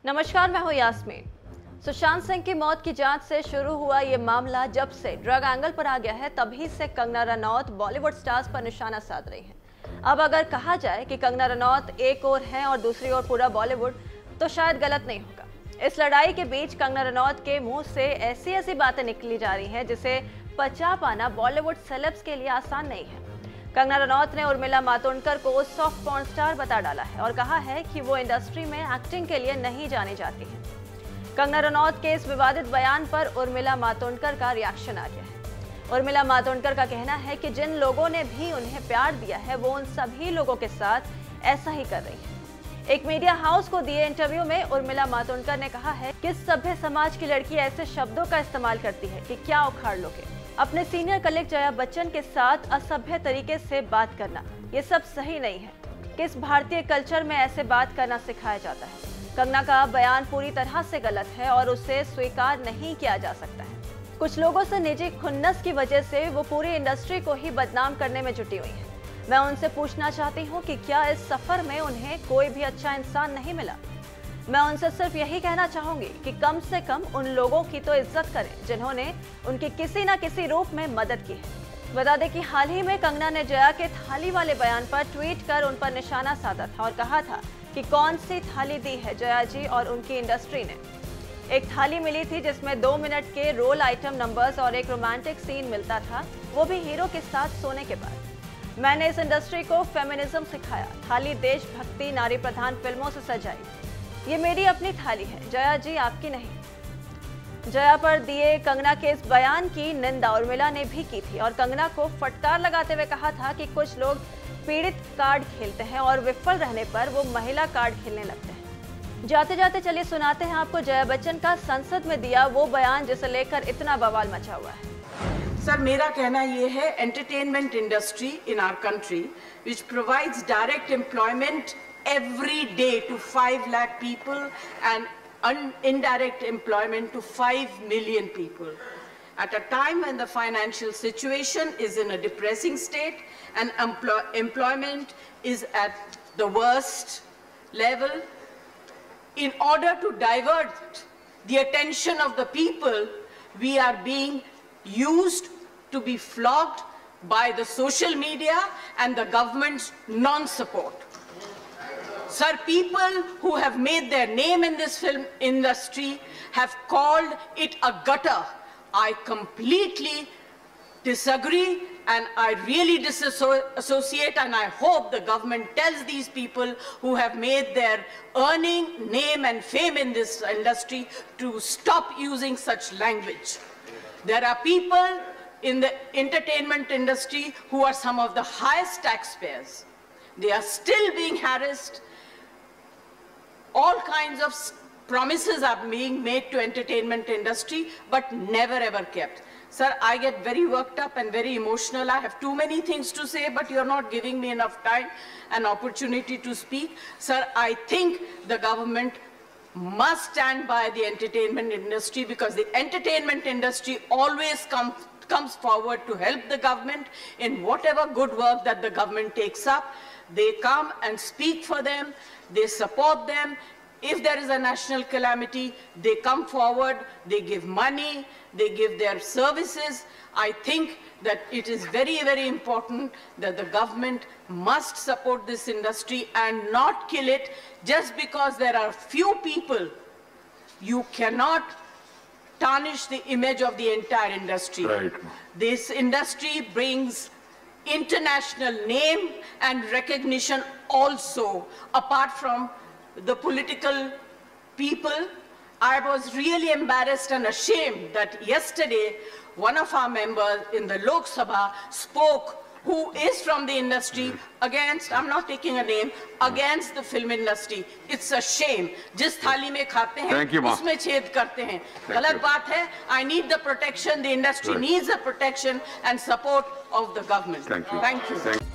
नमस्कार, मैं हूं यास्मीन। सुशांत सिंह की मौत की जांच से शुरू हुआ ये मामला जब से ड्रग एंगल पर आ गया है, तभी से कंगना रनौत बॉलीवुड स्टार्स पर निशाना साध रही हैं। अब अगर कहा जाए कि कंगना रनौत एक ओर हैं और दूसरी ओर पूरा बॉलीवुड, तो शायद गलत नहीं होगा। इस लड़ाई के बीच कंगना रनौत के मुंह से ऐसी ऐसी बातें निकली जा रही हैं जिसे पचा पाना बॉलीवुड सेलेब्स के लिए आसान नहीं है। कंगना रनौत ने उर्मिला मातोंडकर को सॉफ्ट पॉर्न स्टार बता डाला है और कहा है कि वो इंडस्ट्री में एक्टिंग के लिए नहीं जानी जाती है। कंगना रनौत के इस विवादित बयान पर उर्मिला मातोंडकर का रिएक्शन आ गया है। उर्मिला मातोंडकर का कहना है कि जिन लोगों ने भी उन्हें प्यार दिया है वो उन सभी लोगों के साथ ऐसा ही कर रही है। एक मीडिया हाउस को दिए इंटरव्यू में उर्मिला मातोंडकर ने कहा है कि सभ्य समाज की लड़की ऐसे शब्दों का इस्तेमाल करती है कि क्या उखाड़ लोगे। अपने सीनियर कलीग जया बच्चन के साथ असभ्य तरीके से बात करना, ये सब सही नहीं है। किस भारतीय कल्चर में ऐसे बात करना सिखाया जाता है। कंगना का बयान पूरी तरह से गलत है और उसे स्वीकार नहीं किया जा सकता है। कुछ लोगों से निजी खुन्नस की वजह से वो पूरी इंडस्ट्री को ही बदनाम करने में जुटी हुई है। मैं उनसे पूछना चाहती हूँ कि क्या इस सफर में उन्हें कोई भी अच्छा इंसान नहीं मिला। मैं उनसे सिर्फ यही कहना चाहूंगी कि कम से कम उन लोगों की तो इज्जत करें जिन्होंने उनकी किसी न किसी रूप में मदद की है। बता दें कि हाल ही में कंगना ने जया के थाली वाले बयान पर ट्वीट कर उन पर निशाना साधा था और कहा था कि कौन सी थाली दी है जया जी और उनकी इंडस्ट्री ने। एक थाली मिली थी जिसमें 2 मिनट के रोल आइटम नंबर्स और एक रोमांटिक सीन मिलता था, वो भी हीरो के साथ सोने के बाद। मैंने इस इंडस्ट्री को फेमिनिज्म सिखाया। थाली देशभक्ति नारी प्रधान फिल्मों से सजाई। ये मेरी अपनी थाली है, जया जी आपकी नहीं। जया पर दिए कंगना के इस बयान की निंदा उर्मिला ने भी की थी और कंगना को फटकार लगाते हुए कहा था कि कुछ लोग पीड़ित कार्ड खेलते हैं और विफल रहने पर वो महिला कार्ड खेलने लगते हैं। जाते जाते चलिए सुनाते हैं आपको जया बच्चन का संसद में दिया वो बयान जिसे लेकर इतना बवाल मचा हुआ है। सर, मेरा कहना ये है, entertainment industry in our country which provides direct employment every day to 5 lakh people and indirect employment to 5 million people. At a time when the financial situation is in a depressing state and employment is at the worst level, in order to divert the attention of the people, we are being used to be flogged by the social media and the government's non-support. Sir, people who have made their name in this film industry have called it a gutter. I completely disagree and I really disassociate, and I hope the government tells these people who have made their earning, name and fame in this industry to stop using such language. There are people in the entertainment industry who are some of the highest taxpayers. They are still being harassed. All kinds of promises are being made to entertainment industry, but never ever kept. Sir, I get very worked up and very emotional. I have too many things to say, but you're not giving me enough time and opportunity to speak. Sir, I think the government must stand by the entertainment industry, because the entertainment industry always comes forward to help the government in whatever good work that the government takes up. They come and speak for them. They support them. If there is a national calamity, they come forward, they give money, they give their services. I think that it is very, very important that the government must support this industry and not kill it just because there are few people. You cannot tarnish the image of the entire industry. Right. This industry brings international name and recognition also, apart from the political people. I was really embarrassed and ashamed that yesterday one of our members in the Lok Sabha spoke, who is from the industry, against, I'm not taking a name, against the film industry. It's a shame. जिस थाली में खाते हैं उसमें छेद करते हैं, गलत बात है. I need the protection. The industry needs the protection and support of the government. Thank you. Thank you.